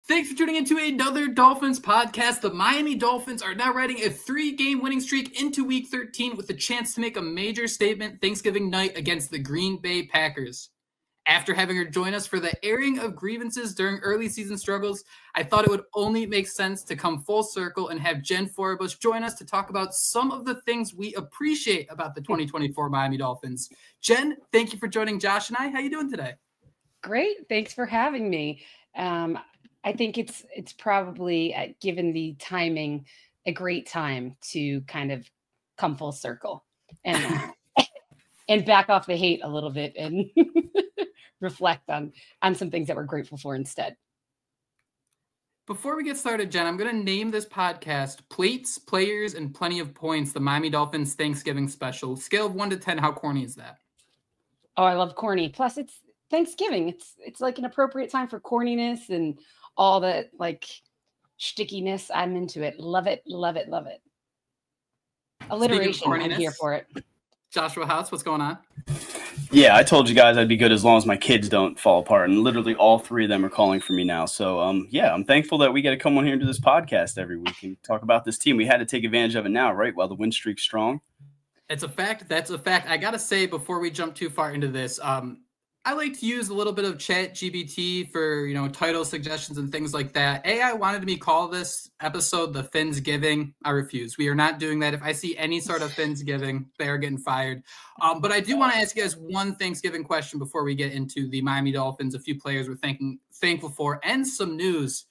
Thanks for tuning into another Dolphins podcast. The Miami Dolphins are now riding a 3-game winning streak into Week 13 with a chance to make a major statement Thanksgiving night against the Green Bay Packers. After having her join us for the airing of grievances during early season struggles, I thought it would only make sense to come full circle and have Jen Forbush join us to talk about some of the things we appreciate about the 2024 Miami Dolphins. Jen, thank you for joining Josh and I. How you doing today? Great. Thanks for having me. I think it's probably, given the timing, a great time to kind of come full circle and and back off the hate a little bit and reflect on some things that we're grateful for instead. Before we get started, Jen, I'm going to name this podcast Plates, Players, and Plenty of Points, the Miami Dolphins Thanksgiving Special. Scale of 1 to 10, how corny is that? Oh, I love corny. Plus, it's Thanksgiving. It's like an appropriate time for corniness and all the like stickiness. I'm into it. Love it, love it, love it. Alliteration, I'm here for it. Joshua Houtz, what's going on? Yeah, I told you guys I'd be good as long as my kids don't fall apart, and literally all three of them are calling for me now. So, yeah, I'm thankful that we get to come on here and do this podcast every week and talk about this team. We had to take advantage of it now, right, while the win streak's strong. It's a fact. That's a fact. I got to say, before we jump too far into this, I like to use a little bit of ChatGPT for, title suggestions and things like that. AI wanted me to call this episode the Finsgiving. I refuse. We are not doing that. If I see any sort of Finsgiving, they are getting fired. But I do want to ask you guys one Thanksgiving question before we get into the Miami Dolphins, a few players we're thankful for, and some news.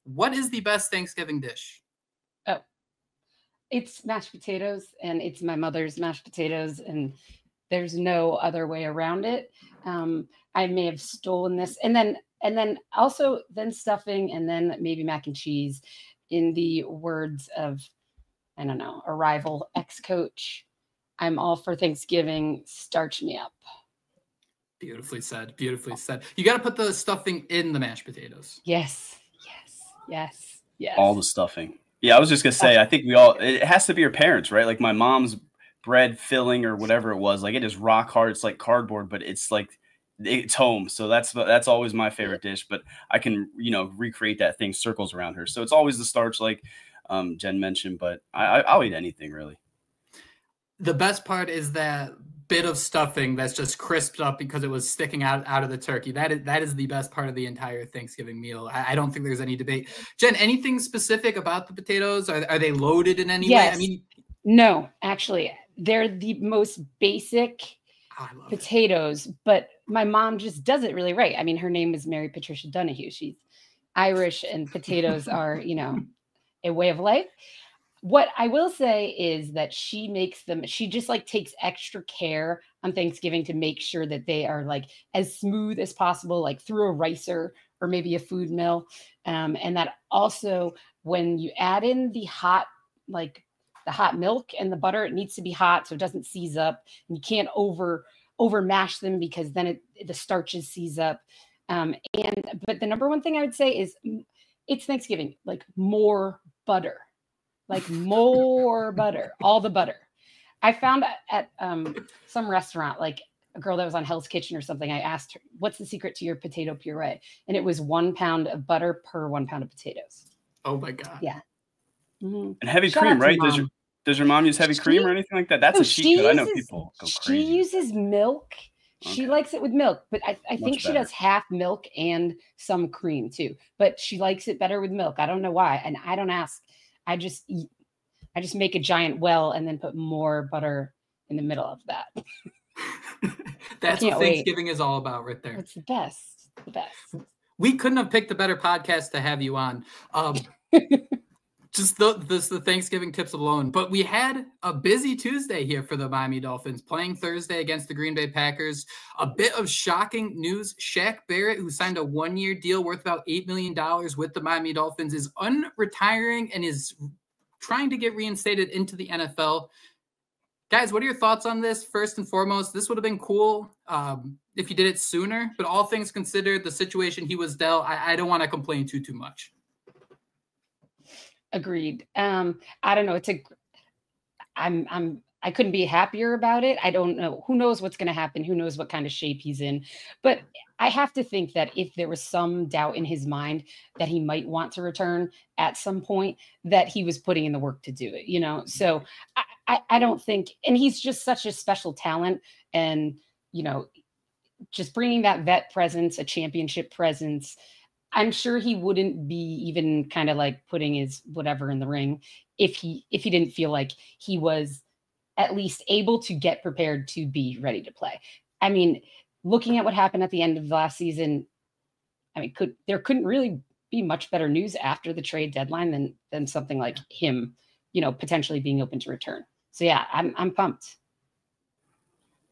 What is the best Thanksgiving dish? Oh, it's mashed potatoes, and it's my mother's mashed potatoes, and there's no other way around it. I may have stolen this, and then also stuffing, and then maybe mac and cheese. In the words of, I don't know, a rival ex-coach, I'm all for Thanksgiving. Starch me up. Beautifully said. Beautifully said. You got to put the stuffing in the mashed potatoes. Yes. All the stuffing. Yeah, I was just gonna say, I think it has to be your parents, right? Like my mom's bread filling or whatever it was, like it is rock hard. It's like cardboard, but it's like it's home. So that's always my favorite dish. But I can recreate that thing, circles around her. So it's always the starch, like Jen mentioned. But I'll eat anything really. The best part is that bit of stuffing that's just crisped up because it was sticking out of the turkey. That is the best part of the entire Thanksgiving meal. I don't think there's any debate. Jen, anything specific about the potatoes? Are they loaded in any way? I mean, no, actually. They're the most basic potatoes, but my mom just does it really right. I mean, her name is Mary Patricia Donahue. She's Irish, and potatoes are, a way of life. What I will say is that she makes them, she just takes extra care on Thanksgiving to make sure that they are as smooth as possible, like through a ricer or maybe a food mill. And that also when you add in the hot milk and the butter, it needs to be hot so it doesn't seize up. And you can't over mash them because then the starches seize up. But the number one thing I would say is it's Thanksgiving, more butter, more butter, all the butter. I found at some restaurant, a girl that was on Hell's Kitchen or something, I asked her, what's the secret to your potato puree? And it was 1 pound of butter per 1 pound of potatoes. Oh my God. Yeah. Mm-hmm. And heavy cream, right? Does your mom use heavy cream or anything like that? That's a cheat code. I know people go crazy. She uses milk. Okay. She likes it with milk, but I think she does half milk and some cream too. But she likes it better with milk. I don't know why. And I don't ask. I just make a giant well and then put more butter in the middle of that. That's what Thanksgiving is all about right there. It's the best. The best. We couldn't have picked a better podcast to have you on. Just the Thanksgiving tips alone. But we had a busy Tuesday here for the Miami Dolphins, playing Thursday against the Green Bay Packers. A bit of shocking news. Shaq Barrett, who signed a 1-year deal worth about $8 million with the Miami Dolphins, is unretiring and is trying to get reinstated into the NFL. Guys, what are your thoughts on this? First and foremost, this would have been cool if you did it sooner. But all things considered, the situation he was dealt, I don't want to complain too much. Agreed. I don't know. I couldn't be happier about it. I don't know. Who knows what's going to happen? Who knows what kind of shape he's in? But I have to think that if there was some doubt in his mind that he might want to return at some point, that he was putting in the work to do it, you know? So I don't think, and he's just such a special talent, and, you know, just bringing that vet presence, a championship presence, I'm sure he wouldn't be even kind of like putting his whatever in the ring if he didn't feel like he was at least able to get prepared to be ready to play. I mean, looking at what happened at the end of the last season, I mean, there couldn't really be much better news after the trade deadline than something like him, you know, potentially being open to return. So yeah, I'm pumped.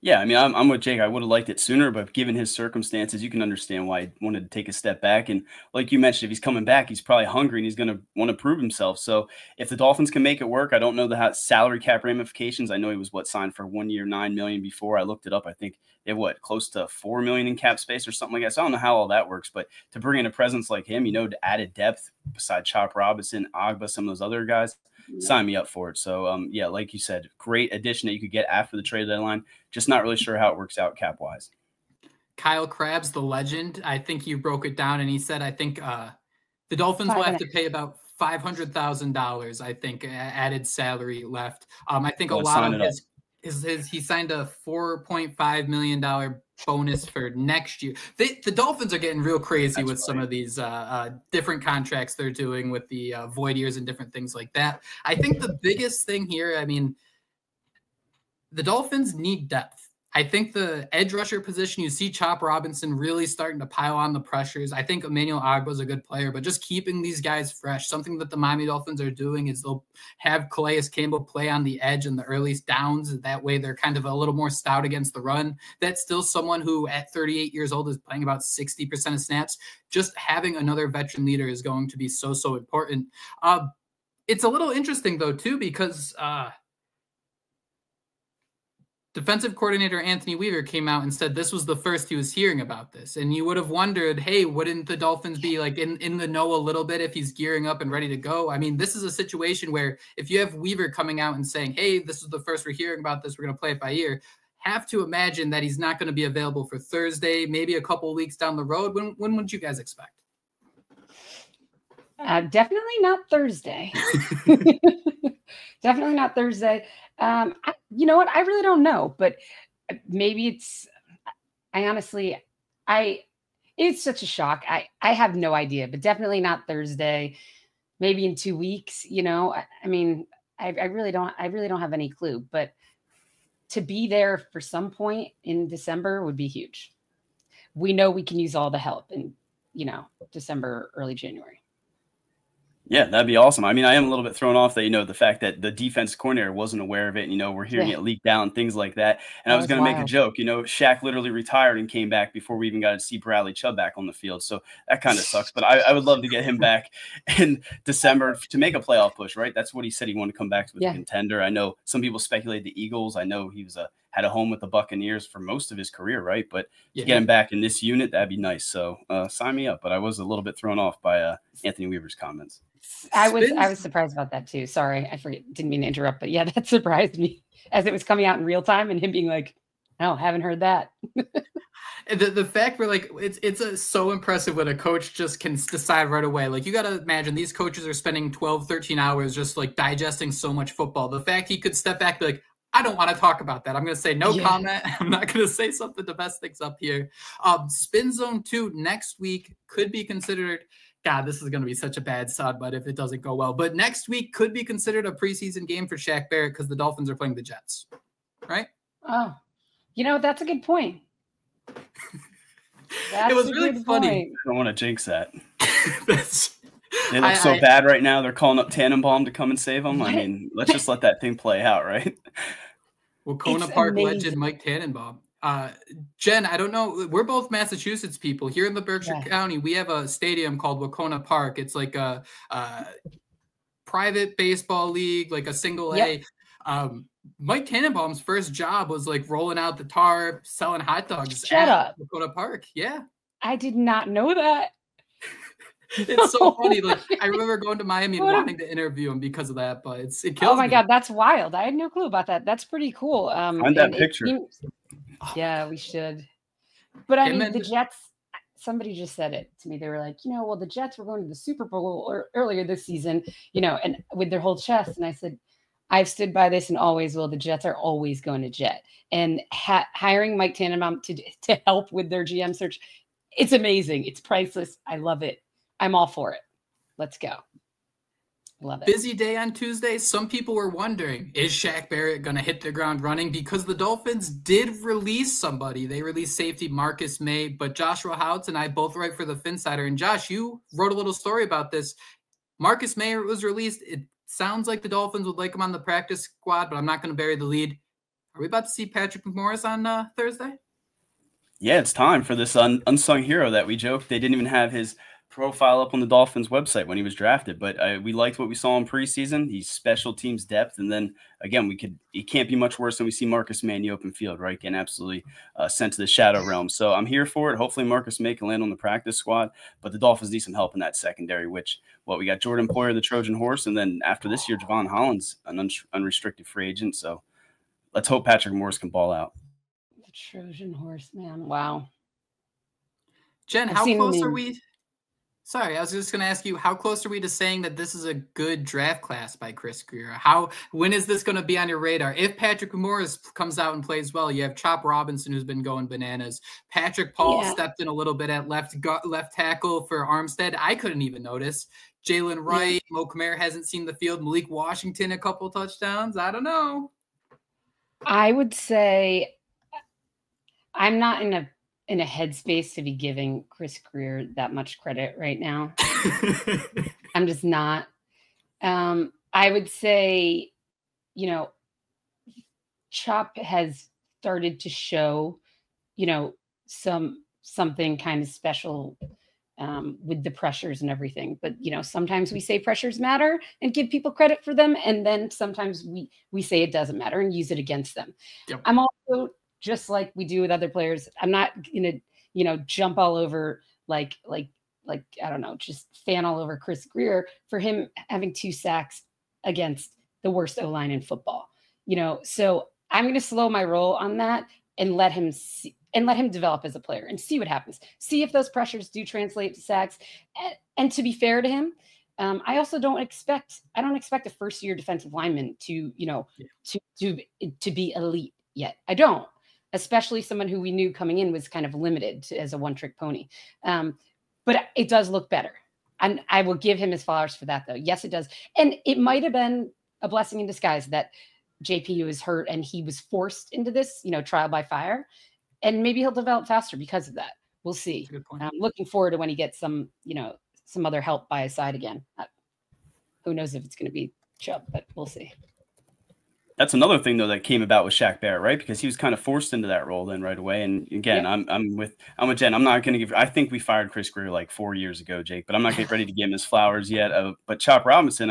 Yeah, I mean, I'm with Jake. I would have liked it sooner, but given his circumstances, you can understand why he wanted to take a step back. And like you mentioned, if he's coming back, he's probably hungry and he's going to want to prove himself. So if the Dolphins can make it work, I don't know the salary cap ramifications. I know he was signed for 1 year, $9 million before. I looked it up. I think they have close to $4 million in cap space or something like that. So I don't know how all that works, but to bring in a presence like him, you know, to added depth beside Chop Robinson, Agba, some of those other guys, sign me up for it. So, yeah, like you said, great addition that you could get after the trade deadline. Just not really sure how it works out cap-wise. Kyle Krabs, the legend, I think you broke it down, and he said, I think the Dolphins will have to pay about $500,000, I think, added salary left. I think a lot of he signed a $4.5 million bonus for next year. The Dolphins are getting real crazy with some of these different contracts they're doing with the void years and different things like that. I think the biggest thing here, I mean, the Dolphins need depth. I think the edge rusher position, you see Chop Robinson really starting to pile on the pressures. I think Emmanuel Agba is a good player, but just keeping these guys fresh. Something that the Miami Dolphins are doing is they'll have Calais Campbell play on the edge in the early downs. That way they're kind of a little more stout against the run. That's still someone who at 38 years old is playing about 60% of snaps. Just having another veteran leader is going to be so important. It's a little interesting, though, too, because defensive coordinator Anthony Weaver came out and said this was the first he was hearing about this. And you would have wondered, hey, wouldn't the Dolphins be like in the know a little bit if he's gearing up and ready to go? I mean, this is a situation where if you have Weaver coming out and saying, hey, this is the first we're hearing about this, we're going to play it by ear, have to imagine that he's not going to be available for Thursday, maybe a couple of weeks down the road. When would you guys expect? Definitely not Thursday. Definitely not Thursday. You know what? I really don't know, but maybe it's such a shock. I have no idea, but definitely not Thursday, maybe in 2 weeks, you know, I mean, I really don't have any clue, but to be there for some point in December would be huge. We know we can use all the help in, you know, December, early January. Yeah, that'd be awesome. I mean, I am a little bit thrown off that, you know, the fact that the defense coordinator wasn't aware of it. You know, we're hearing it leaked out and things like that. And I was going to make a joke, you know, Shaq literally retired and came back before we even got to see Bradley Chubb back on the field. So that kind of sucks. But I would love to get him back in December to make a playoff push, right? That's what he said he wanted to come back with a contender. I know some people speculate the Eagles. I know he was had a home with the Buccaneers for most of his career, right? But to get him back in this unit, that'd be nice. So sign me up. But I was a little bit thrown off by Anthony Weaver's comments. I was surprised about that too. Sorry, didn't mean to interrupt, but yeah, that surprised me as it was coming out in real time and him being like, "No, haven't heard that." The fact we're like, it's so impressive when a coach just can decide right away. Like, you got to imagine these coaches are spending 12, 13 hours just like digesting so much football. The fact he could step back, be like, I don't want to talk about that. I'm going to say no comment. I'm not going to say something to mess things up here. Spin Zone 2 next week could be considered. God, this is going to be such a bad soundbite if it doesn't go well. But next week could be considered a preseason game for Shaq Barrett because the Dolphins are playing the Jets, right? Oh, you know, that's a good point. It was really funny. I don't want to jinx that. They look so bad right now. They're calling up Tannenbaum to come and save them. I mean, let's just let that thing play out, right? Wacona Park legend Mike Tannenbaum. Jen, I don't know. We're both Massachusetts people. Here in the Berkshire County, we have a stadium called Wacona Park. It's like a private baseball league, like a single A. Mike Tannenbaum's first job was like rolling out the tarp, selling hot dogs at Wacona Park. Yeah. I did not know that. It's so funny. Like, I remember going to Miami and wanting to interview him because of that, but it kills me. Oh my God, that's wild. I had no clue about that. That's pretty cool. Find that picture. Yeah, we should. But I mean, the Jets, somebody just said it to me. They were like, well, the Jets were going to the Super Bowl earlier this season, and with their whole chest. And I said, I've stood by this and always will. The Jets are always going to jet. And hiring Mike Tannenbaum to help with their GM search, it's amazing. It's priceless. I love it. I'm all for it. Let's go. Love it. Busy day on Tuesday. Some people were wondering, is Shaq Barrett going to hit the ground running? Because the Dolphins did release somebody. They released safety Marcus May, but Joshua Houtz and I both write for the Finsider. And Josh, you wrote a little story about this. Marcus May was released. It sounds like the Dolphins would like him on the practice squad, but I'm not going to bury the lead. Are we about to see Patrick McMorris on Thursday? Yeah, it's time for this unsung hero that we joked they didn't even have his profile up on the Dolphins website when he was drafted, but we liked what we saw in preseason. He's special teams depth, and then again, it can't be much worse than we see Marcus May in the open field, right? Getting absolutely sent to the shadow realm. So I'm here for it. Hopefully Marcus May can land on the practice squad, but the Dolphins need some help in that secondary, which we got Jordan Poyer, the Trojan horse, and then after this year, Javon Holland's an unrestricted free agent. So let's hope Patrick Morris can ball out. The Trojan horse, man. Wow. Jen, how close are we? Sorry, I was just going to ask you, how close are we to saying that this is a good draft class by Chris Grier? When is this going to be on your radar? If Patrick Morris comes out and plays well, you have Chop Robinson, who's been going bananas. Patrick Paul stepped in a little bit at left tackle for Armstead. I couldn't even notice. Jalen Wright, Mo Kamara hasn't seen the field. Malik Washington, a couple touchdowns. I don't know. I would say I'm not in a headspace to be giving Chris Grier that much credit right now. I'm just not. I would say, Chop has started to show, something kind of special with the pressures and everything. But, sometimes we say pressures matter and give people credit for them. And then sometimes we say it doesn't matter and use it against them. Yep. I'm also, just like we do with other players, I'm not going to, jump all over like, I don't know, just fan all over Chris Grier for him having 2 sacks against the worst O-line in football, so I'm going to slow my roll on that and let him develop as a player and see what happens. See if those pressures do translate to sacks. And to be fair to him, I also don't expect a first-year defensive lineman to be elite yet. I don't. Especially someone who we knew coming in was kind of limited as a one-trick pony. But it does look better. And I will give him his flowers for that, though. Yes, it does. And it might have been a blessing in disguise that JP was hurt and he was forced into this, trial by fire. And maybe he'll develop faster because of that. We'll see. I'm looking forward to when he gets some other help by his side again. Who knows if it's going to be Chubb, but we'll see. That's another thing, though, that came about with Shaq Barrett, right? Because he was kind of forced into that role then right away. And again, I'm with Jen. I'm not going to I think we fired Chris Grier like 4 years ago, Jake, but I'm not ready to give him his flowers yet. But Chop Robinson,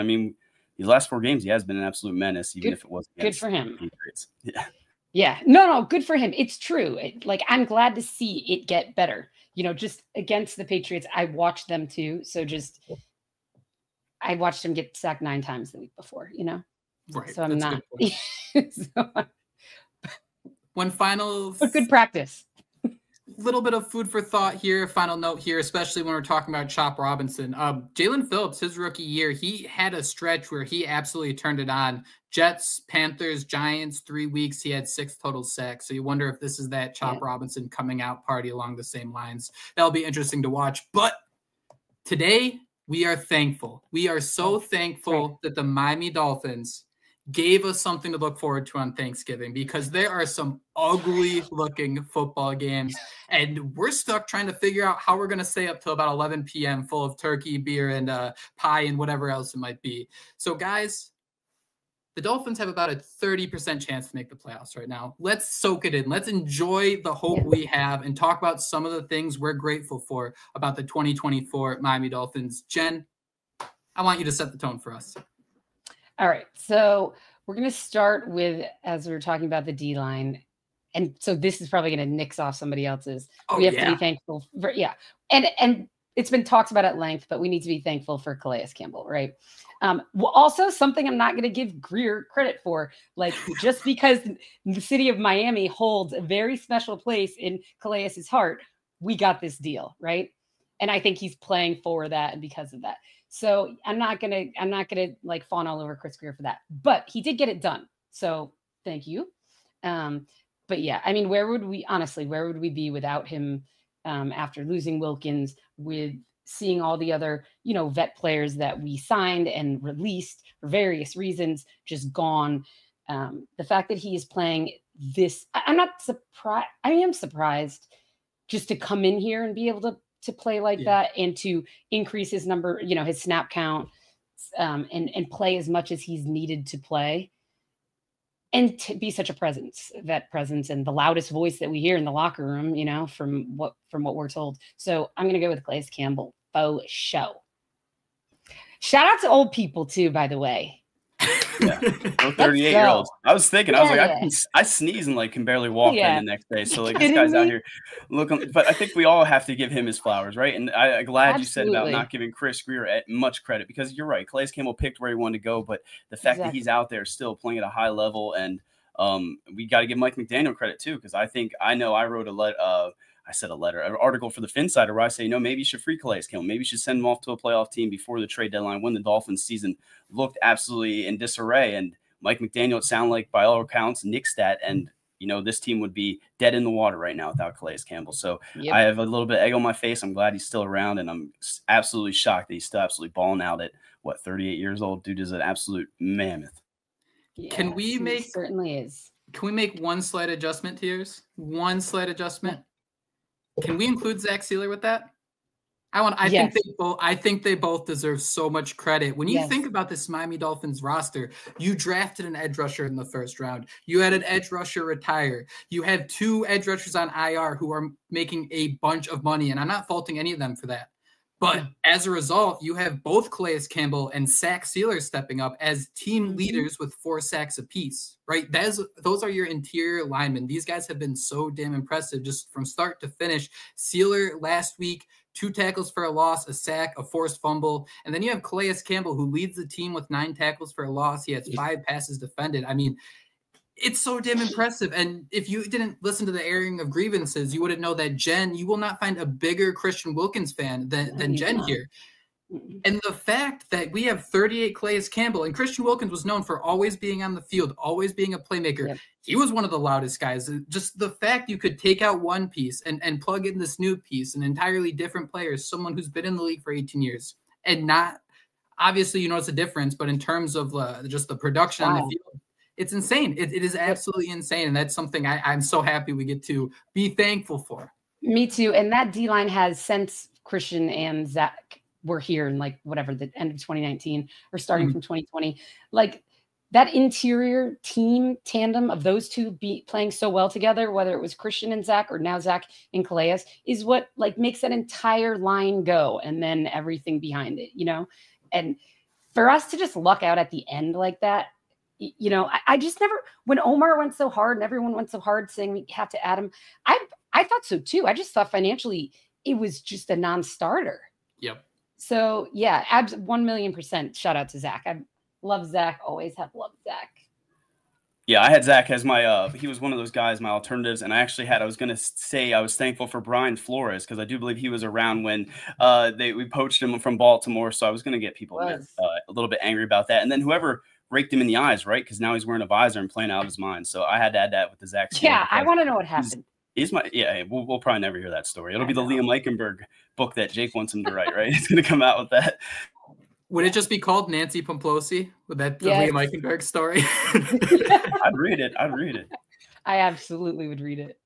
these last 4 games, he has been an absolute menace, even if it wasn't good for him. Patriots. Yeah. No, good for him. It's true. I'm glad to see it get better. Just against the Patriots, I watched them too. So I watched him get sacked 9 times the week before, Right. So I'm not. One final. But good practice. Little bit of food for thought here. Final note here, especially when we're talking about Chop Robinson. Jalen Phillips, his rookie year, he had a stretch where he absolutely turned it on. Jets, Panthers, Giants, 3 weeks. He had 6 total sacks. So you wonder if this is that Chop Robinson coming out party along the same lines. That'll be interesting to watch. But today, we are thankful. We are so thankful that the Miami Dolphins gave us something to look forward to on Thanksgiving, because there are some ugly looking football games and we're stuck trying to figure out how we're going to stay up till about 11 p.m. full of turkey, beer, and pie and whatever else it might be. So guys, the Dolphins have about a 30% chance to make the playoffs right now. Let's soak it in. Let's enjoy the hope we have and talk about some of the things we're grateful for about the 2024 Miami Dolphins. Jen, I want you to set the tone for us. All right. So we're going to start with, as we were talking about the D-line. And so this is probably going to nix off somebody else's. We have to be thankful for, And it's been talked about at length, but we need to be thankful for Calais Campbell, right? Also, something I'm not going to give Grier credit for, just because the city of Miami holds a very special place in Calais' heart, we got this deal, right? And I think he's playing for that and because of that. So I'm not gonna like fawn all over Chris Greer for that. But he did get it done. So thank you. But yeah, I mean, where would we be without him after losing Wilkins, with seeing all the other, vet players that we signed and released for various reasons just gone. The fact that he is playing this, I'm not surprised. I am surprised just to come in here and be able to play like that and to increase his number, his snap count, and play as much as he's needed to play. And to be such a vet presence, and the loudest voice that we hear in the locker room, from what we're told. So I'm going to go with Calais Campbell. Faux show. Shout out to old people too, by the way. Yeah, 38-year-olds. I was thinking, I was like, I sneeze and can barely walk in the next day. So this guy's out here looking. But I think we all have to give him his flowers, right? And I'm glad you said about not giving Chris Greer much credit, because you're right. Calais Campbell picked where he wanted to go, but the fact that he's out there still playing at a high level, and we got to give Mike McDaniel credit too, because I know I wrote an article for the Finsider where I say, maybe you should free Calais Campbell. Maybe you should send him off to a playoff team before the trade deadline, when the Dolphins season looked absolutely in disarray. And Mike McDaniel, it sounded like, by all accounts, nixed that. And, this team would be dead in the water right now without Calais Campbell. So I have a little bit of egg on my face. I'm glad he's still around, and I'm absolutely shocked that he's still absolutely balling out at, 38 years old. Dude is an absolute mammoth. Yeah, certainly is. Can we make one slight adjustment to yours? One slight adjustment? Can we include Zach Sealer with that? I think they both deserve so much credit. When you think about this Miami Dolphins roster, you drafted an edge rusher in the first round. You had an edge rusher retire. You have 2 edge rushers on IR who are making a bunch of money, and I'm not faulting any of them for that. But as a result, you have both Calais Campbell and Zach Sealer stepping up as team leaders with 4 sacks apiece, right? Those are your interior linemen. These guys have been so damn impressive just from start to finish. Sealer last week, 2 tackles for a loss, a sack, a forced fumble. And then you have Calais Campbell, who leads the team with 9 tackles for a loss. He has 5 passes defended. I mean, it's so damn impressive. And if you didn't listen to the airing of grievances, you wouldn't know that you will not find a bigger Christian Wilkins fan than Jen here. And the fact that we have 38 Calais Campbell, and Christian Wilkins was known for always being on the field, always being a playmaker. Yep. He was one of the loudest guys. Just the fact you could take out one piece and plug in this new piece, an entirely different player, someone who's been in the league for 18 years, and not obviously, it's a difference, but in terms of just the production on the field, it's insane. It is absolutely insane. And that's something I'm so happy we get to be thankful for. Me too. And that D-line has, since Christian and Zach were here in the end of 2019 or starting from 2020, that interior team tandem of those two playing so well together, whether it was Christian and Zach or now Zach and Calais, is what makes that entire line go, and then everything behind it, and for us to just luck out at the end like that, I just never, when Omar went so hard and everyone went so hard saying we have to add him, I thought so too. I just thought financially it was just a non-starter. Yep. So yeah, 1,000,000% shout out to Zach. I love Zach. Always have loved Zach. Yeah, I had Zach as my, he was one of those guys, my alternatives. And I was going to say I was thankful for Brian Flores, because I do believe he was around when we poached him from Baltimore. So I was going to get people a little bit angry about that. And then whoever raked him in the eyes, right? Because now he's wearing a visor and playing out of his mind. So I had to add that with the Zach. Yeah, I want to know what happened. We'll probably never hear that story. It'll be the Liam Eichenberg book that Jake wants him to write, right? He's going to come out with that. Would it just be called Nancy Pomplosi? Would that be the Liam Eichenberg story? I'd read it. I absolutely would read it.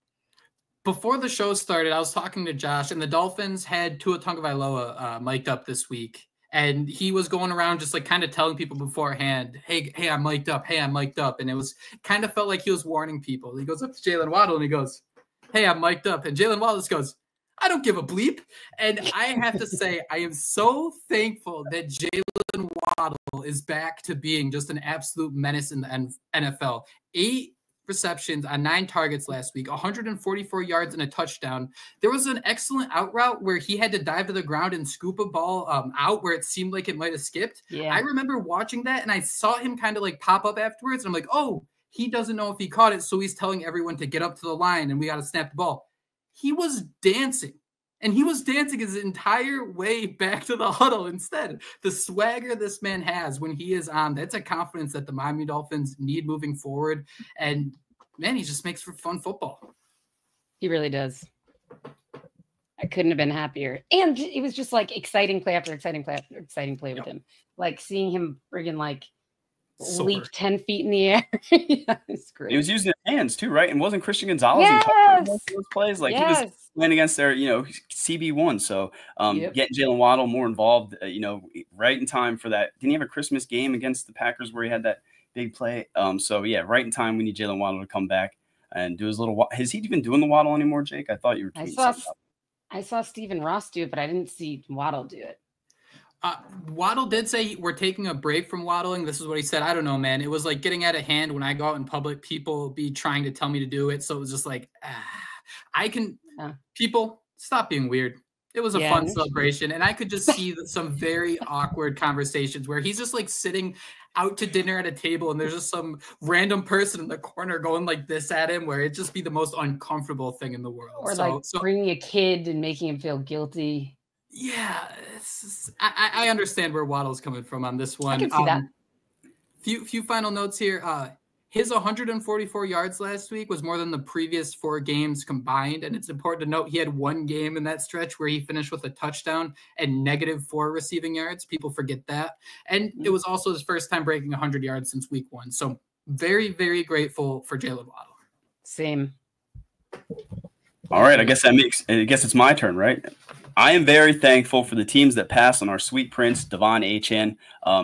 Before the show started, I was talking to Josh, and the Dolphins had Tua Tagovailoa mic'd up this week. And he was going around just kind of telling people beforehand, hey, I'm mic'd up. Hey, I'm mic'd up. And it was kind of felt like he was warning people. He goes up to Jalen Waddle and he goes, hey, I'm mic'd up. And Jalen Waddle just goes, I don't give a bleep. And I have to say, I am so thankful that Jalen Waddle is back to being just an absolute menace in the NFL. 8 receptions on 9 targets last week, 144 yards and a touchdown. There was an excellent out route where he had to dive to the ground and scoop a ball out where it seemed like it might have skipped. Yeah. I remember watching that, and I saw him kind of pop up afterwards. And I'm like, oh, he doesn't know if he caught it, so he's telling everyone to get up to the line and we got to snap the ball. He was dancing And he was dancing his entire way back to the huddle instead. The swagger this man has when he is on, that's a confidence that the Miami Dolphins need moving forward. And, man, he just makes for fun football. He really does. I couldn't have been happier. And it was just like exciting play after exciting play after exciting play with him. Like seeing him friggin' like leap 10 feet in the air. Yeah, it's great. He was using his hands too, right? And wasn't Christian Gonzalez in those plays? Like he was playing against their, CB1. So getting Jalen Waddle more involved, right in time for that. Didn't he have a Christmas game against the Packers where he had that big play? Right in time we need Jalen Waddle to come back and do his little. Is he even doing the Waddle anymore, Jake? I thought you were tweeting something. I saw Stephen Ross do it, but I didn't see Waddle do it. Waddle did say we're taking a break from waddling. This is what he said. I don't know, man. It was like getting out of hand when I go out in public. People be trying to tell me to do it. So it was just like, people stop being weird. It was a fun celebration. And I could just see some very awkward conversations where he's just like sitting out to dinner at a table and there's just some random person in the corner going like this at him where it'd just be the most uncomfortable thing in the world. Or bringing a kid and making him feel guilty. Yeah, I understand where Waddle's coming from on this one. I can see that. Few final notes here. His 144 yards last week was more than the previous 4 games combined, and it's important to note he had one game in that stretch where he finished with a touchdown and -4 receiving yards. People forget that. And it was also his first time breaking 100 yards since week 1. So very, very grateful for Jalen Waddle. Same. All right, I guess it's my turn, right? I am very thankful for the teams that passed on our sweet prince, Devon Achane.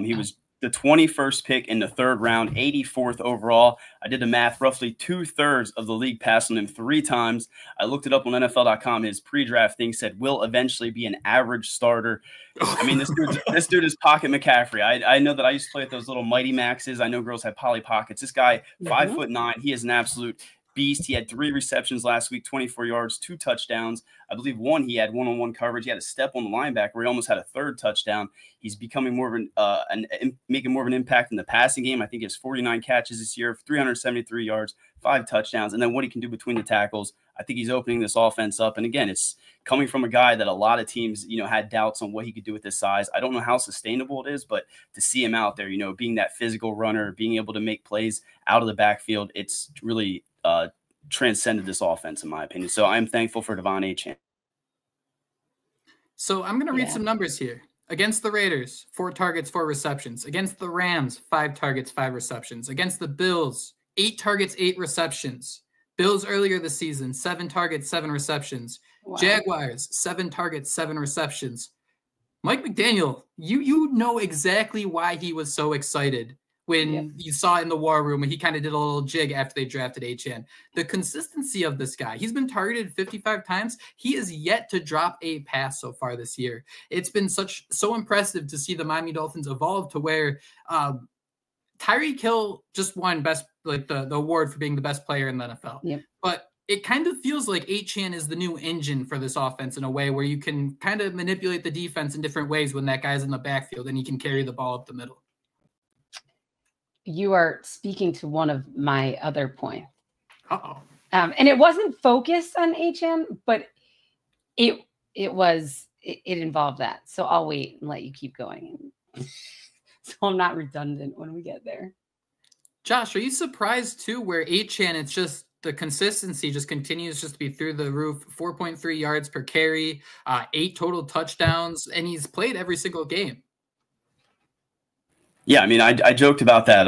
He was the 21st pick in the 3rd round, 84th overall. I did the math. Roughly 2/3 of the league passed on him 3 times. I looked it up on NFL.com. His pre-draft thing said, will eventually be an average starter. I mean, this dude is Pocket McCaffrey. I know that I used to play with those little Mighty Maxes. I know girls have Polly Pockets. This guy, 5'9", he is an absolute beast. He had 3 receptions last week, 24 yards, 2 touchdowns. I believe he had one-on-one coverage. He had a step on the linebacker where he almost had a 3rd touchdown. He's becoming more of making more of an impact in the passing game. I think he has 49 catches this year, 373 yards, 5 touchdowns. And then what he can do between the tackles, I think he's opening this offense up. And again, it's coming from a guy that a lot of teams, had doubts on what he could do with his size. I don't know how sustainable it is, but to see him out there, being that physical runner, being able to make plays out of the backfield, it's really transcended this offense, in my opinion. So I'm thankful for Devon Achane. So I'm going to read some numbers here. Against the Raiders, 4 targets, 4 receptions. Against the Rams, 5 targets, 5 receptions. Against the Bills, 8 targets, 8 receptions. Bills earlier this season, 7 targets, 7 receptions. Wow. Jaguars, 7 targets, 7 receptions. Mike McDaniel, you know exactly why he was so excited when you saw in the war room when he kind of did a little jig after they drafted Achane. The consistency of this guy, he's been targeted 55 times. He is yet to drop a pass so far this year. It's been so impressive to see the Miami Dolphins evolve to where Tyreek Hill just won the award for being the best player in the NFL. Yep. But it kind of feels like Achane is the new engine for this offense in a way where you can kind of manipulate the defense in different ways when that guy's in the backfield and he can carry the ball up the middle. You are speaking to one of my other points. Uh-oh. And it wasn't focused on Achane, but it involved that. So I'll wait and let you keep going. So I'm not redundant when we get there. Josh, are you surprised too where Achane, it's just the consistency just continues just to be through the roof, 4.3 yards per carry, 8 total touchdowns, and he's played every single game. Yeah, I mean, I joked about that.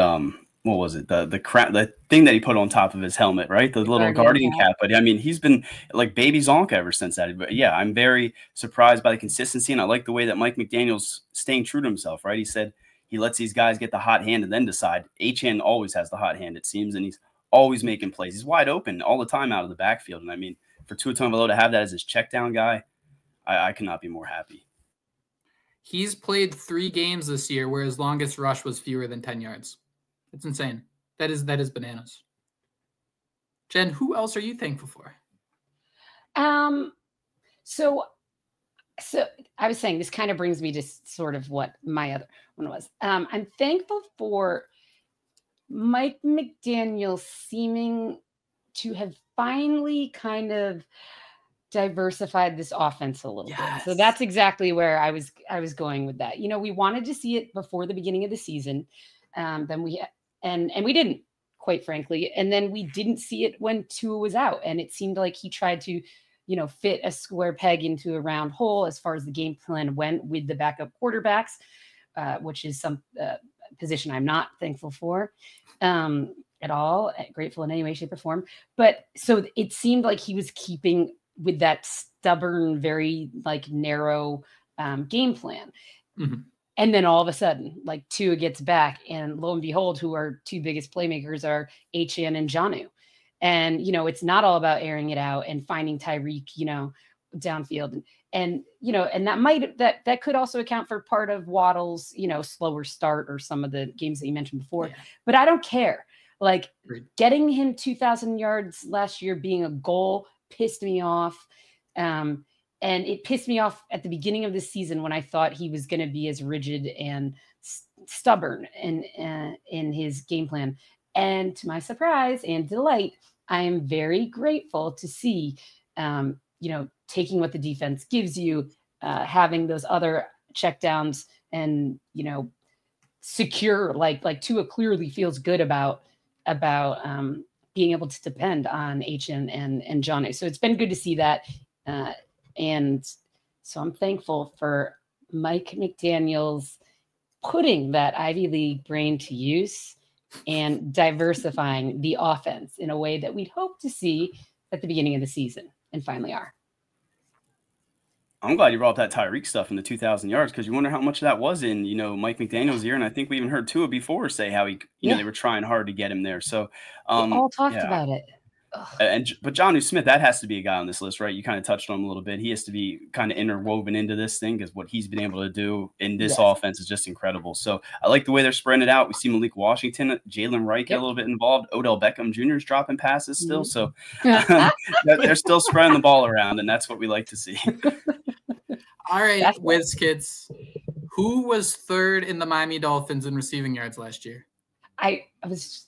What was it? The thing that he put on top of his helmet, right? The little guardian cap. But I mean, he's been like baby Zonka ever since that. But yeah, I'm very surprised by the consistency, and I like the way that Mike McDaniel's staying true to himself. Right? He said he lets these guys get the hot hand and then decide. Achane always has the hot hand, it seems, and he's always making plays. He's wide open all the time out of the backfield. And I mean, for Tua Tagovailoa to have that as his check down guy, I cannot be more happy. He's played 3 games this year where his longest rush was fewer than 10 yards. It's insane. That is bananas. Jen, who else are you thankful for? So I was saying this kind of brings me to sort of what my other one was. I'm thankful for Mike McDaniel seeming to have finally kind of diversified this offense a little Yes. bit. So that's exactly where I was going with that. We wanted to see it before the beginning of the season. Then we didn't, quite frankly. And then we didn't see it when Tua was out. And it seemed like he tried to, fit a square peg into a round hole as far as the game plan went with the backup quarterbacks, which is some position I'm not thankful for at all, grateful in any way, shape, or form. But so it seemed like he was keeping with that stubborn, very narrow game plan. Mm-hmm. And then all of a sudden, Tua gets back, and lo and behold, who our two biggest playmakers are Achane and Jonnu. And, it's not all about airing it out and finding Tyreek, downfield. And that could also account for part of Waddle's, slower start or some of the games that you mentioned before. Yeah. But I don't care. Getting him 2,000 yards last year being a goal pissed me off. And it pissed me off at the beginning of the season when I thought he was going to be as rigid and stubborn in his game plan. And to my surprise and delight, I am very grateful to see, taking what the defense gives you, having those other checkdowns and, secure, like Tua clearly feels good about being able to depend on Achane and Jonnu. So it's been good to see that. And so I'm thankful for Mike McDaniel's putting that Ivy League brain to use and diversifying the offense in a way that we'd hope to see at the beginning of the season and finally are. I'm glad you brought up that Tyreek stuff in the 2,000 yards because you wonder how much that was in, Mike McDaniel's year. And I think we even heard Tua before say how they were trying hard to get him there. So we all talked about it. But Jonnu Smith, that has to be a guy on this list, right? You kind of touched on him a little bit. He has to be kind of interwoven into this thing because what he's been able to do in this offense is just incredible. So I like the way they're spreading it out. We see Malik Washington, Jalen Wright get a little bit involved. Odell Beckham Jr. is dropping passes still. So they're still spreading the ball around, and that's what we like to see. All right, Wiz Kids. Who was third in the Miami Dolphins in receiving yards last year? I was...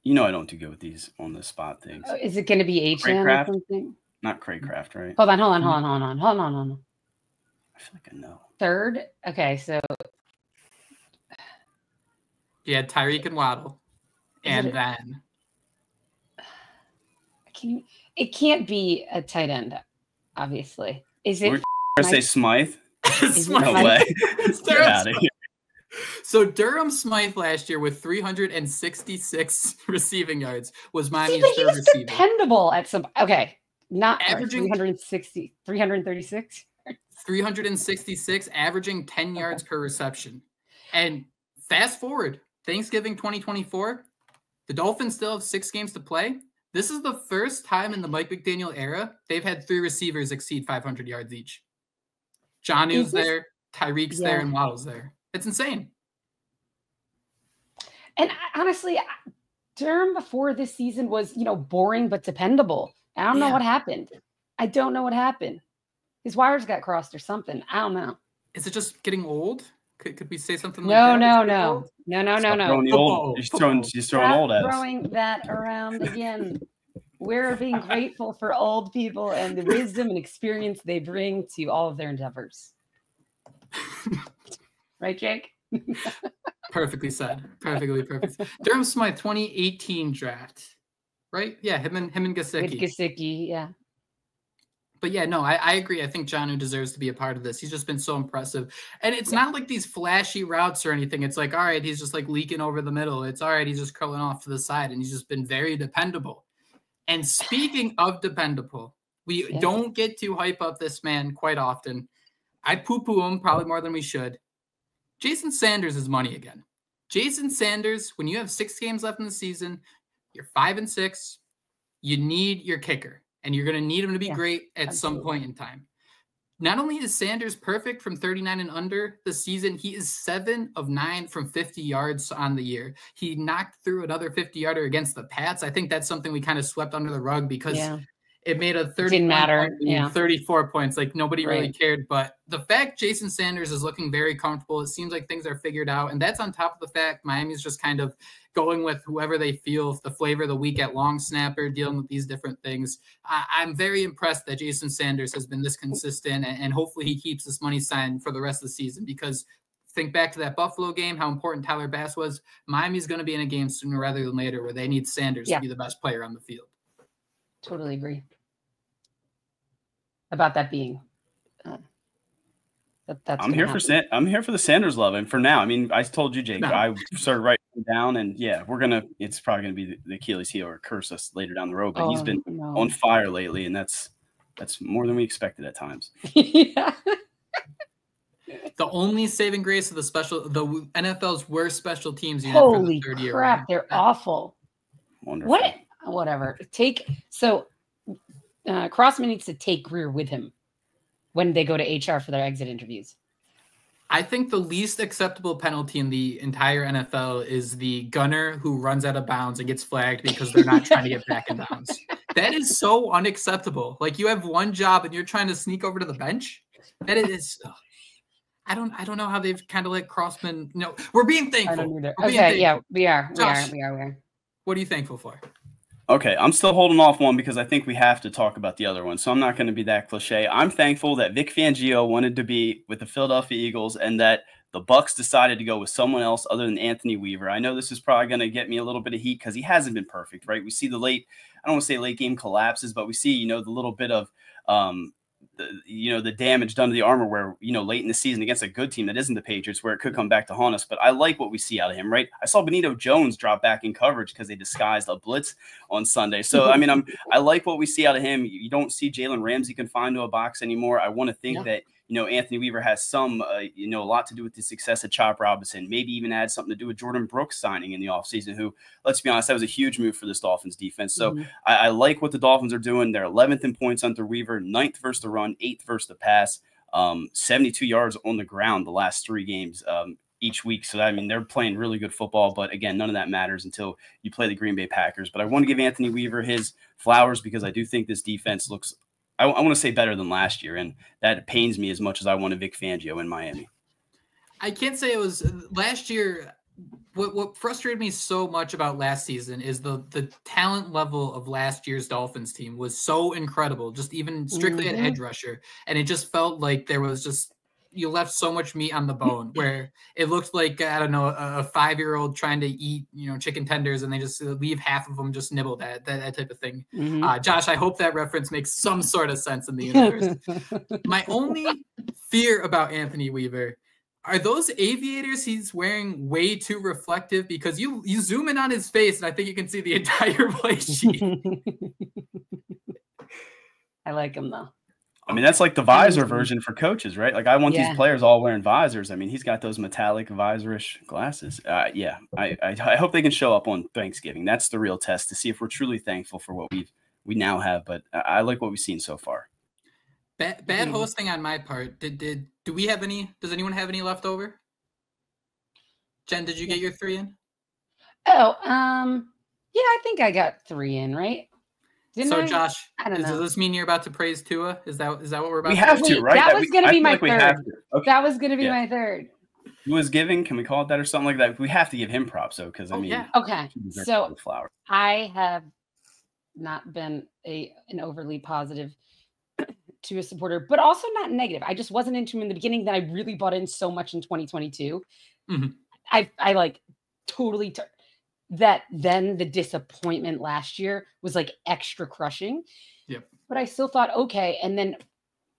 I don't do good with these on the spot things. Is it going to be Achane or something? Not Craycraft, right? Hold on. I feel like I know. Third? Okay, so. You had Tyreek and Waddle. And then. It can't be a tight end, obviously. Is it? We're going to say Smythe? No way. Get out of here. So Durham Smythe last year with 366 receiving yards was Miami's third receiver. Dependable at some. Okay, not averaging 336. 366, averaging 10 yards per reception. And fast forward, Thanksgiving 2024, the Dolphins still have 6 games to play. This is the first time in the Mike McDaniel era they've had 3 receivers exceed 500 yards each. Jonnu's there, Tyreek's there, and Waddle's there. It's insane. And honestly, Durham before this season was, boring but dependable. I don't know what happened. I don't know what happened. His wires got crossed or something. I don't know. Is it just getting old? Could we say something like that? No. He's throwing old at us. Throwing that around again. We're being grateful for old people and the wisdom and experience they bring to all of their endeavors. Right, Jake? Perfectly said. Perfect. Durham Smythe, 2018 draft, right? Yeah, him and Gesicki. Gesicki, yeah. But yeah, no, I agree. I think Jonnu deserves to be a part of this. He's just been so impressive. And it's not like these flashy routes or anything. It's like, all right, he's just leaking over the middle. It's all right, he's just curling off to the side. And he's just been very dependable. And speaking of dependable, we don't get to hype up this man quite often. I poo-poo him probably more than we should. Jason Sanders is money again. Jason Sanders, when you have 6 games left in the season, you're 5-6, you need your kicker, and you're going to need him to be great at some point in time. Not only is Sanders perfect from 39 and under the season, he is 7 of 9 from 50 yards on the year. He knocked through another 50-yarder against the Pats. I think that's something we kind of swept under the rug because It made a 34 points. Like nobody really cared. But the fact Jason Sanders is looking very comfortable, it seems like things are figured out. And that's on top of the fact Miami's just kind of going with whoever they feel, the flavor of the week at long snapper, dealing with these different things. I'm very impressed that Jason Sanders has been this consistent, and hopefully he keeps this money sign for the rest of the season, because think back to that Buffalo game, how important Tyler Bass was. Miami's going to be in a game sooner rather than later where they need Sanders to be the best player on the field. Totally agree about that being. That's I'm here for the Sanders love, and for now, I mean, I told you, Jake, I started writing down, and it's probably going to be the Achilles heel or curse us later down the road. But he's been on fire lately, and that's more than we expected at times. Yeah. The only saving grace of the NFL's worst special teams unit for the third year. Holy crap, they're awful. Wonderful. Whatever. Crossman needs to take Greer with him when they go to HR for their exit interviews. I think the least acceptable penalty in the entire NFL is the gunner who runs out of bounds and gets flagged because they're not trying to get back in bounds. That is so unacceptable. Like, you have one job and you're trying to sneak over to the bench. That is. I don't know how they've kind of let Crossman. No, we're being thankful. I don't either. We are. Josh, we are. What are you thankful for? Okay, I'm still holding off one because I think we have to talk about the other one. So I'm not going to be that cliche. I'm thankful that Vic Fangio wanted to be with the Philadelphia Eagles and that the Bucs decided to go with someone else other than Anthony Weaver. I know this is probably going to get me a little bit of heat because he hasn't been perfect, right? We see the I don't want to say late game collapses, but we see, the little bit of the damage done to the armor where, late in the season against a good team that isn't the Patriots, where it could come back to haunt us. But I like what we see out of him, right? I saw Benito Jones drop back in coverage because they disguised a blitz on Sunday. So, I mean, I like what we see out of him. You don't see Jalen Ramsey confined to a box anymore. I want to think that, Anthony Weaver has some, a lot to do with the success of Chop Robinson, maybe even had something to do with Jordan Brooks signing in the offseason, who, let's be honest, that was a huge move for this Dolphins defense. So I like what the Dolphins are doing. They're 11th in points under Weaver, 9th versus the run, 8th versus the pass, 72 yards on the ground the last 3 games each week. So, I mean, they're playing really good football. But, again, none of that matters until you play the Green Bay Packers. But I want to give Anthony Weaver his flowers because I do think this defense looks – I want to say better than last year, and that pains me as much as I wanted Vic Fangio in Miami. I can't say it was last year. What frustrated me so much about last season is the talent level of last year's Dolphins team was so incredible, just even strictly at edge rusher. And it just felt like there was just, you left so much meat on the bone where it looked like, I don't know, a 5-year-old trying to eat, chicken tenders and they just leave half of them just nibbled at that type of thing. Josh, I hope that reference makes some sort of sense in the universe. My only fear about Anthony Weaver are those aviators he's wearing way too reflective, because you zoom in on his face and I think you can see the entire play sheet. I like him though. I mean, that's like the visor version for coaches, right? Like, I want these players all wearing visors. I mean, he's got those metallic visorish glasses. I hope they can show up on Thanksgiving. That's the real test to see if we're truly thankful for what we now have. But I like what we've seen so far. Bad hosting on my part. Do we have any? Does anyone have any left over? Jen, did you get your 3 in? Oh, yeah, I think I got 3 in, right? Josh, I don't know. Does this mean you're about to praise Tua? Is that what we're about? We have to, right? That was going to be my third. Okay. That was going to be my third. Who was giving? Can we call it that or something like that? We have to give him props, though, because Okay. So I have not been an overly positive Tua supporter, but also not negative. I just wasn't into him in the beginning. That I really bought in so much in 2022. I like totally. That then the disappointment last year was like extra crushing. Yep. But I still thought, okay. And then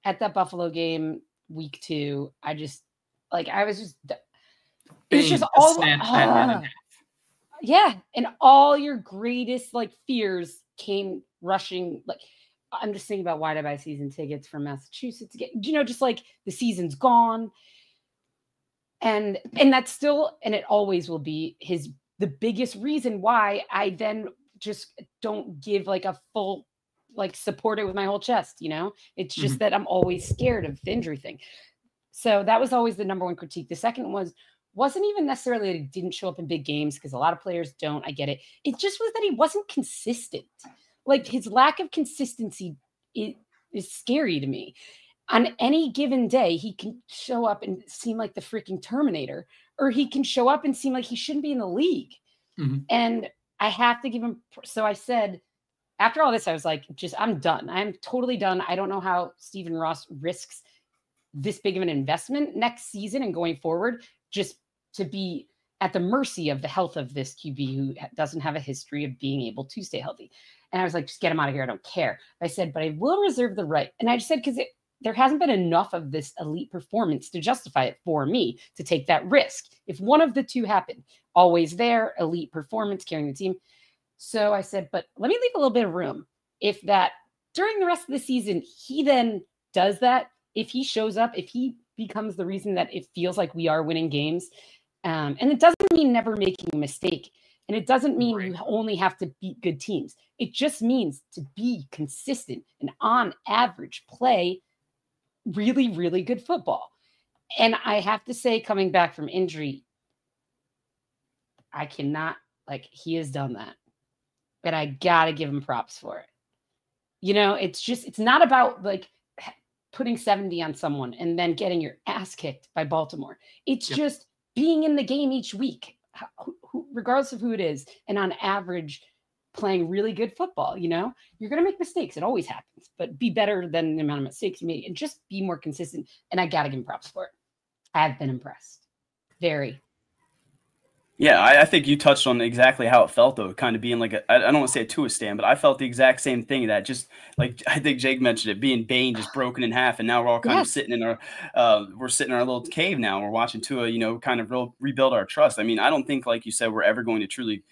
at that Buffalo game, week 2, it was just all, yeah. And all your greatest like fears came rushing. Like, I'm just thinking about, why did I buy season tickets from Massachusetts again? Just like the season's gone. And that's still, and it always will be the biggest reason why I then just don't give like a full, like, support it with my whole chest, It's just that I'm always scared of the injury thing. So that was always the number one critique. The second wasn't even necessarily that he didn't show up in big games, because a lot of players don't. I get it. It just was that he wasn't consistent. Like, his lack of consistency is scary to me. On any given day, he can show up and seem like the freaking Terminator, or he can show up and seem like he shouldn't be in the league. Mm-hmm. And I have to give him. So I said, after all this, I was like, I'm done. I'm totally done. I don't know how Stephen Ross risks this big of an investment next season and going forward, just to be at the mercy of the health of this QB who doesn't have a history of being able to stay healthy. And I was like, just get him out of here. I don't care. I said, but I will reserve the right. And I just said, because there hasn't been enough of this elite performance to justify it for me to take that risk. If one of the two happened, always there, elite performance, carrying the team. So I said, but let me leave a little bit of room. If that during the rest of the season, he then does that, if he shows up, if he becomes the reason that it feels like we are winning games, and it doesn't mean never making a mistake. And it doesn't mean you only have to beat good teams. It just means to be consistent and on average play really, really good football. And I have to say, coming back from injury, I cannot, he has done that. But I got to give him props for it. It's not about putting 70 on someone and then getting your ass kicked by Baltimore. It's just being in the game each week, regardless of who it is, and on average playing really good football. You're going to make mistakes. It always happens, but be better than the amount of mistakes you make and just be more consistent. And I got to give him props for it. I've been impressed. Very. Yeah, I think you touched on exactly how it felt, though, kind of being I don't want to say a Tua stand, but I felt the exact same thing, that just I think Jake mentioned it, being Bane just broken in half. And now we're all kind of sitting in our little cave now. We're watching Tua, kind of rebuild our trust. I mean, I don't think, like you said, we're ever going to truly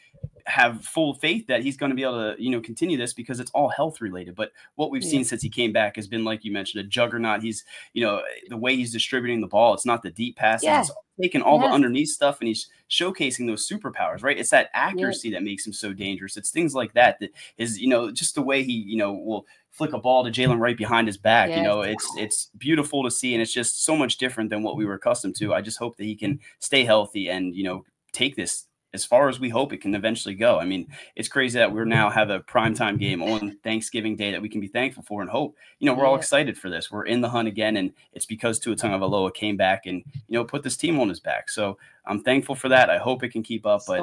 have full faith that he's going to be able to, continue this, because it's all health related. But what we've seen since he came back has been, like you mentioned, a juggernaut. He's, the way he's distributing the ball, it's not the deep passes. It's taking all the underneath stuff, and he's showcasing those superpowers, right? It's that accuracy that makes him so dangerous. It's things like that is, just the way he, will flick a ball to Jalen right behind his back. It's beautiful to see. And it's just so much different than what we were accustomed to. I just hope that he can stay healthy and, take this as far as we hope it can eventually go. I mean, it's crazy that we're now have a primetime game on Thanksgiving Day that we can be thankful for and hope. We're all excited for this. We're in the hunt again, and it's because Tua Tagovailoa came back and, put this team on his back. So I'm thankful for that. I hope it can keep up, but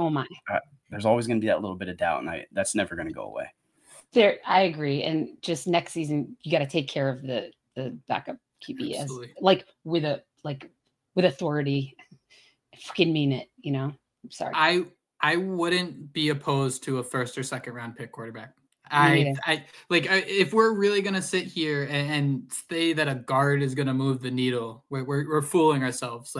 there's always going to be that little bit of doubt, and that's never going to go away. I agree. And just next season, you got to take care of the backup QB as with authority. I freaking mean it, I'm sorry. I wouldn't be opposed to a first or second round pick quarterback. If we're really going to sit here and say that a guard is going to move the needle, we're fooling ourselves.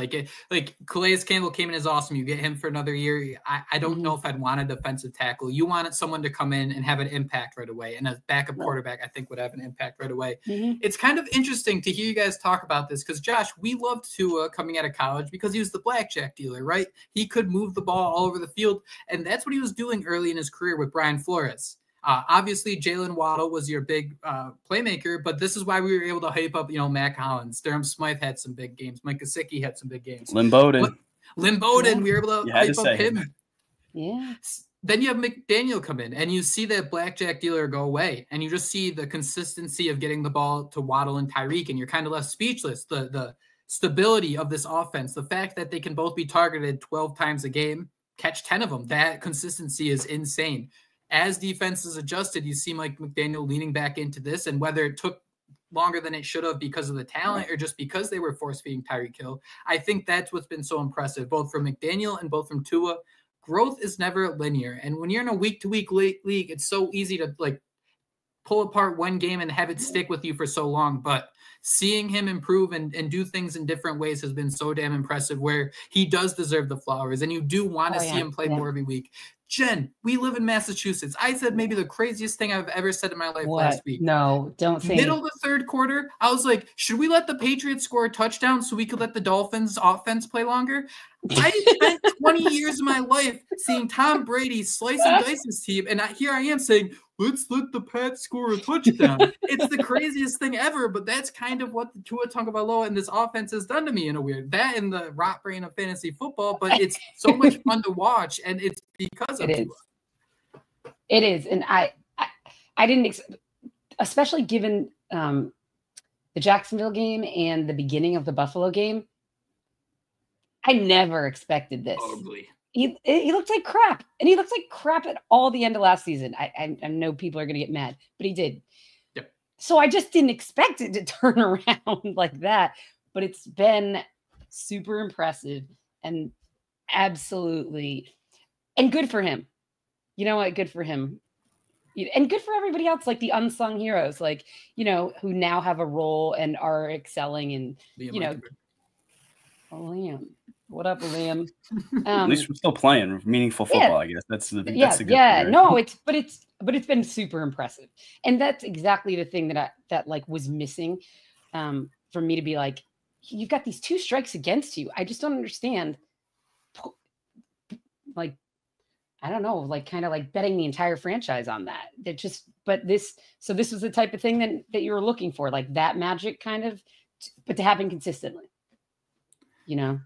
Calais Campbell came in as awesome. You get him for another year. I don't know if I'd want a defensive tackle. You wanted someone to come in and have an impact right away. And a backup quarterback, I think, would have an impact right away. Mm-hmm. It's kind of interesting to hear you guys talk about this, because Josh, we loved Tua coming out of college because he was the blackjack dealer, right? He could move the ball all over the field. And that's what he was doing early in his career with Brian Flores. Obviously, Jalen Waddle was your big playmaker, but this is why we were able to hype up, Mac Hollins. Durham Smythe had some big games. Mike Gesicki had some big games. Lynn Bowden, we were able to hype up him. Yeah. Then you have McDaniel come in, and you see that blackjack dealer go away, and you just see the consistency of getting the ball to Waddle and Tyreek, and you're kind of left speechless. The stability of this offense, the fact that they can both be targeted 12 times a game, catch 10 of them, that consistency is insane. As defenses adjusted, you see Mike McDaniel leaning back into this, and whether it took longer than it should have because of the talent or just because they were force-feeding Tyreek Hill, I think that's what's been so impressive, both from McDaniel and both from Tua. Growth is never linear, and when you're in a week-to-week league, it's so easy to pull apart one game and have it stick with you for so long. But seeing him improve and do things in different ways has been so damn impressive, where he does deserve the flowers, and you do want to see him play more every week. Jen, we live in Massachusetts. I said maybe the craziest thing I've ever said in my life last week. No, don't say Middle of the third quarter, I was like, should we let the Patriots score a touchdown so we could let the Dolphins offense play longer? I spent 20 years of my life seeing Tom Brady slice and dice his team, and here I am saying, let's let the Pats score a touchdown. It's the craziest thing ever, but that's kind of what the Tua Tagovailoa and this offense has done to me in a weird. That and the rot brain of fantasy football, but it's so much fun to watch, and it's because of Tua. It is, and I didn't especially given the Jacksonville game and the beginning of the Buffalo game, I never expected this. Ugly. He looked like crap, and he looked like crap at all the end of last season. I know people are going to get mad, but he did. Yep. So I just didn't expect it to turn around like that, but it's been super impressive and absolutely, and good for him. You know what? Good for him. And good for everybody else, like the unsung heroes, like, you know, who now have a role and are excelling and, Liam, you know, Liam. What up, Liam? At least we're still playing meaningful football, I guess. That's a good thing, right? No, it's been super impressive. And that's exactly the thing that like was missing for me to be like, you've got these 2 strikes against you. I just don't understand. Like, I don't know, like kind of like betting the entire franchise on that. This was the type of thing that you were looking for, like that magic kind of, but to happen consistently, you know?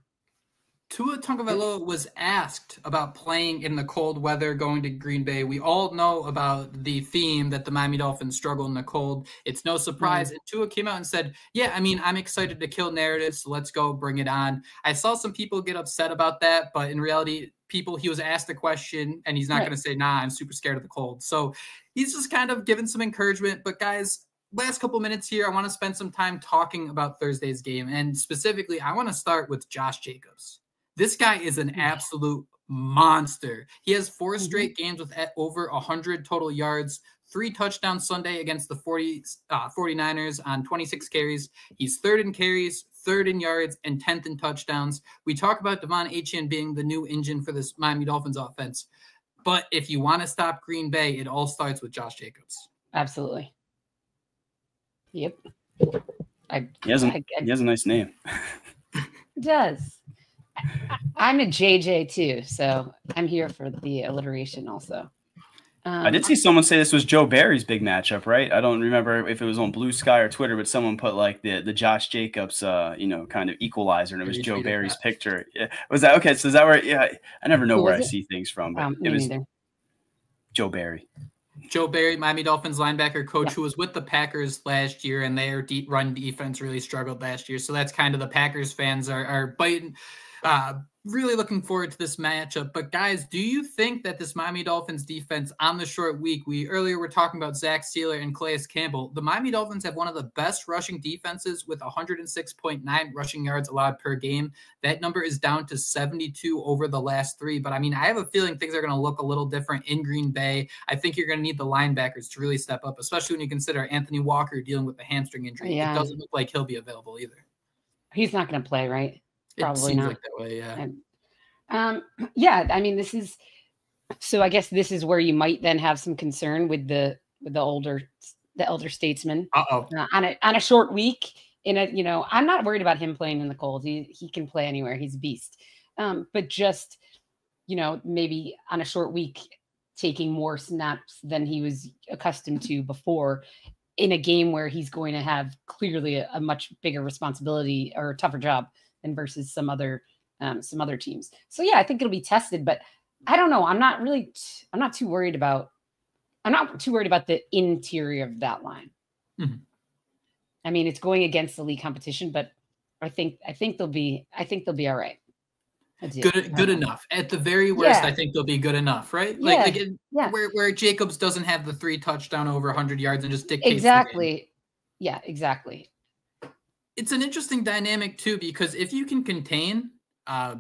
Tua Tagovailoa was asked about playing in the cold weather going to Green Bay. We all know about the theme that the Miami Dolphins struggle in the cold. It's no surprise. And Tua came out and said, yeah, I mean, I'm excited to kill narratives. So let's go bring it on. I saw some people get upset about that, but in reality, he was asked a question and he's not going to say, nah, I'm super scared of the cold. So he's just kind of giving some encouragement. But guys, last couple minutes here, I want to spend some time talking about Thursday's game. And specifically, I want to start with Josh Jacobs. This guy is an absolute monster. He has 4 straight games with over 100 total yards, 3 touchdowns Sunday against the 49ers on 26 carries. He's 3rd in carries, 3rd in yards, and 10th in touchdowns. We talk about Devon Achane being the new engine for this Miami Dolphins offense. But if you want to stop Green Bay, it all starts with Josh Jacobs. Absolutely. Yep. He has a nice name. It does. I'm a JJ too, so I'm here for the alliteration also. I did see someone say this was Joe Barry's big matchup, right? I don't remember if it was on Blue Sky or Twitter, but someone put like the Josh Jacobs, kind of equalizer, and it was Joe Barry's picture. Yeah. Was that okay? So is that where? Yeah, I never know where I see things from, but it was Joe Barry. Joe Barry, Miami Dolphins linebacker coach, who was with the Packers last year, and their deep run defense really struggled last year. So that's kind of the Packers fans are biting. Really looking forward to this matchup. But guys, do you think that this Miami Dolphins defense on the short week, we earlier were talking about Zach Sealer and Calais Campbell, the Miami Dolphins have one of the best rushing defenses with 106.9 rushing yards allowed per game. That number is down to 72 over the last 3. But I mean, I have a feeling things are going to look a little different in Green Bay. I think you're going to need the linebackers to really step up, especially when you consider Anthony Walker dealing with the hamstring injury. Yeah. It doesn't look like he'll be available either. He's not going to play, right? Probably it seems not like that way, yeah. Yeah, I mean, so I guess this is where you might then have some concern with the elder statesman. On a short week I'm not worried about him playing in the cold. He can play anywhere. He's a beast. But just, maybe on a short week, taking more snaps than he was accustomed to before in a game where he's going to have clearly a much bigger responsibility or a tougher job than versus some other teams. So yeah, I think it'll be tested, but I don't know. I'm not too worried about the interior of that line. Mm-hmm. I mean, it's going against the league competition, but I think they'll be all right. Good enough. At the very worst, I think they'll be good enough, right? Where Jacobs doesn't have the 3 touchdown over 100 yards and just dictates exactly. Yeah, exactly. It's an interesting dynamic too, because if you can contain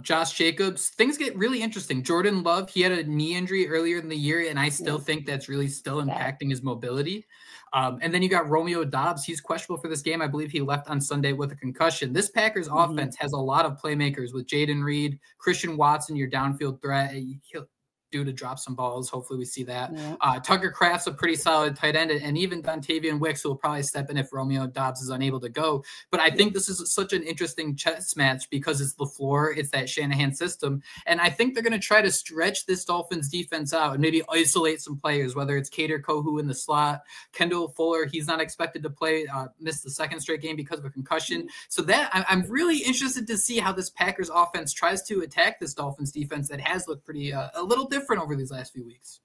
Josh Jacobs, things get really interesting. Jordan Love, he had a knee injury earlier in the year, and I still think that's really still impacting his mobility. And then you got Romeo Doubs. He's questionable for this game. I believe he left on Sunday with a concussion. This Packers offense has a lot of playmakers with Jaden Reed, Christian Watson, your downfield threat. He'll due to drop some balls. Hopefully we see that. Yeah. Tucker Kraft's a pretty solid tight end, and even Dontavian Wicks will probably step in if Romeo Doubs is unable to go. But I think this is such an interesting chess match because it's LaFleur, it's that Shanahan system, and I think they're going to try to stretch this Dolphins defense out and maybe isolate some players, whether it's Kader Kohu in the slot, Kendall Fuller, he's not expected to play, missed the 2nd straight game because of a concussion. So that I'm really interested to see how this Packers offense tries to attack this Dolphins defense that has looked pretty a little different over these last few weeks.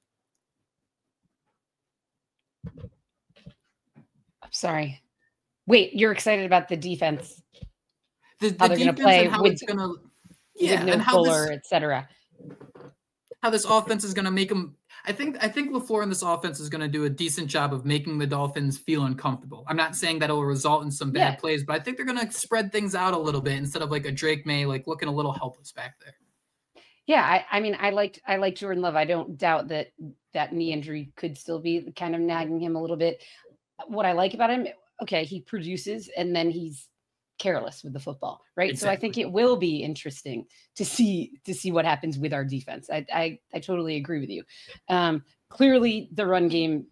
Sorry. Wait, you're excited about the defense? How they're going to play with no Fuller, etc. How this offense is going to make them. I think LaFleur and this offense is going to do a decent job of making the Dolphins feel uncomfortable. I'm not saying that it will result in some bad plays, but I think they're going to spread things out a little bit instead of like a Drake May looking a little helpless back there. Yeah, I mean, I like Jordan Love. I don't doubt that knee injury could still be kind of nagging him a little bit. What I like about him, okay, he produces and then he's careless with the football, right? Exactly. So I think it will be interesting to see what happens with our defense. I totally agree with you. Clearly, the run game,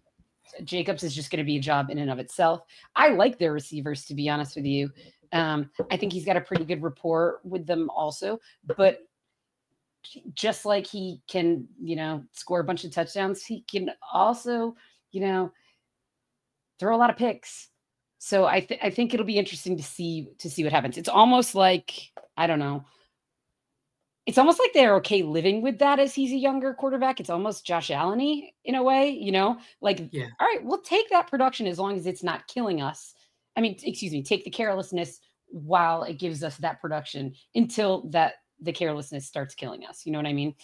Jacobs is just going to be a job in and of itself. I like their receivers, to be honest with you. I think he's got a pretty good rapport with them also, but just like he can, score a bunch of touchdowns, he can also, throw a lot of picks. So I think it'll be interesting to see what happens. It's almost like, I don't know. It's almost like they're okay living with that as he's a younger quarterback. It's almost Josh Allen-y in a way, all right, we'll take that production as long as it's not killing us. I mean, take the carelessness while it gives us that production until the carelessness starts killing us. You know what I mean?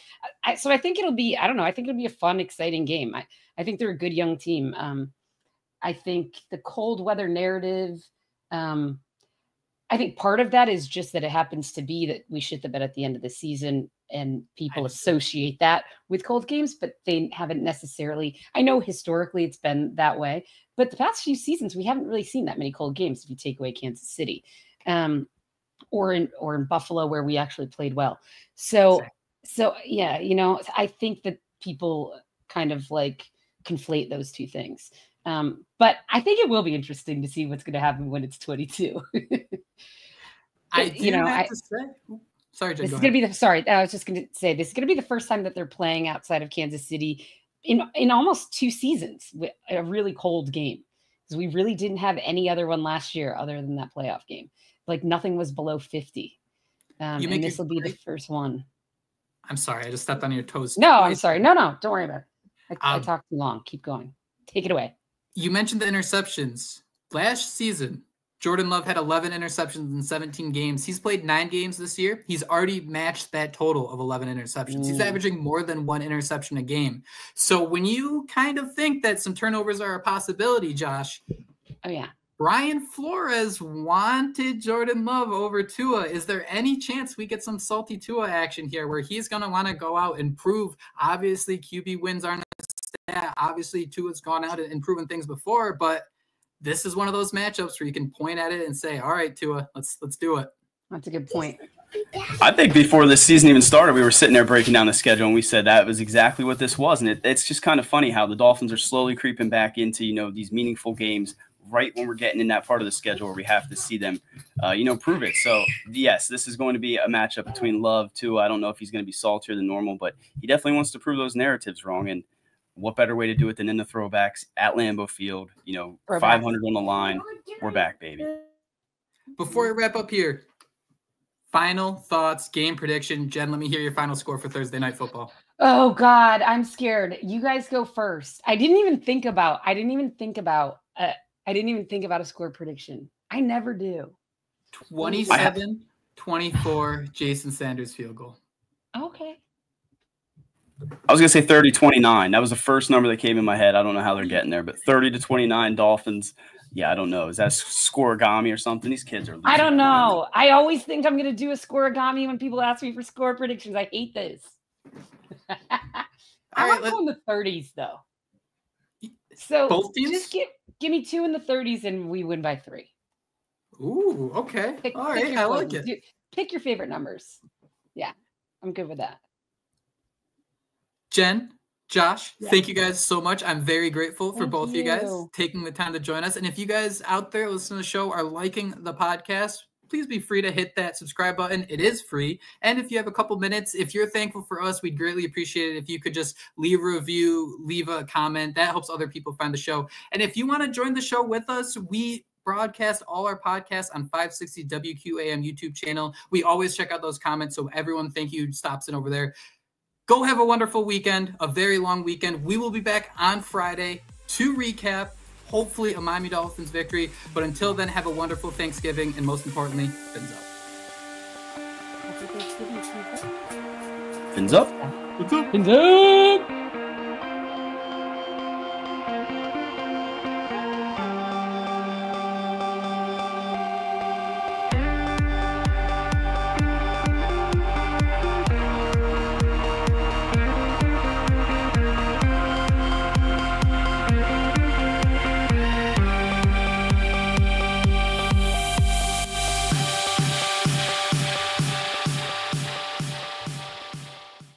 So I think it'll be, I don't know. I think it'll be a fun, exciting game. I think they're a good young team. I think the cold weather narrative, I think part of that is just that it happens to be that we shit the bed at the end of the season and people associate that with cold games, but they haven't necessarily. I know historically it's been that way, but the past few seasons, we haven't really seen that many cold games if you take away Kansas City or in Buffalo where we actually played well. So yeah, I think that people kind of conflate those two things. But I think it will be interesting to see what's going to happen when it's 22. I was just going to say this is going to be the first time that they're playing outside of Kansas City in almost 2 seasons with a really cold game, because we really didn't have any other one last year other than that playoff game. Nothing was below 50. And this will be the first one. I'm sorry. I just stepped on your toes. No, I'm sorry. No, don't worry about it. I talked too long. Keep going. Take it away. You mentioned the interceptions. Last season, Jordan Love had 11 interceptions in 17 games. He's played 9 games this year. He's already matched that total of 11 interceptions. He's averaging more than 1 interception a game. So when you kind of think that some turnovers are a possibility, Josh. Oh, yeah. Brian Flores wanted Jordan Love over Tua. Is there any chance we get some salty Tua action here where he's going to want to go out and prove, obviously, QB wins aren't a stat. Obviously, Tua's gone out and proven things before, but this is one of those matchups where you can point at it and say, all right, Tua, let's do it. That's a good point. I think before this season even started, we were sitting there breaking down the schedule, and we said that was exactly what this was. And it's just kind of funny how the Dolphins are slowly creeping back into, these meaningful games right when we're getting in that part of the schedule where we have to see them, prove it. So, yes, this is going to be a matchup between Love, Tua. I don't know if he's going to be saltier than normal, but he definitely wants to prove those narratives wrong. And what better way to do it than in the throwbacks at Lambeau Field, 500 on the line. We're back, baby. Before we wrap up here, final thoughts, game prediction. Jen, let me hear your final score for Thursday Night Football. Oh, God, I'm scared. You guys go first. I didn't even think about a score prediction. I never do. 27-24, Jason Sanders field goal. Okay. I was going to say 30-29. That was the first number that came in my head. I don't know how they're getting there, but 30-29 Dolphins. Yeah, I don't know. Is that scoregami or something? These kids are. I don't know. I always think I'm going to do a scoregami when people ask me for score predictions. I hate this. I want to go in the 30s, though. So both teams? Just give me 2 in the 30s and we win by 3. Ooh, okay. All right. I like it. Pick your favorite numbers. Yeah, I'm good with that. Jen, Josh, Thank you guys so much. I'm very grateful for both of you guys taking the time to join us. And if you guys out there listening to the show are liking the podcast, please be free to hit that subscribe button. It is free. And if you have a couple minutes, if you're thankful for us, we'd greatly appreciate it if you could just leave a review, leave a comment. That helps other people find the show. And if you want to join the show with us, we broadcast all our podcasts on 560 WQAM YouTube channel. We always check out those comments. So everyone, thank you, stops in over there. Go have a wonderful weekend, a very long weekend. We will be back on Friday to recap hopefully a Miami Dolphins victory. But until then, have a wonderful Thanksgiving, and most importantly, fins up. Fins up. Fins up.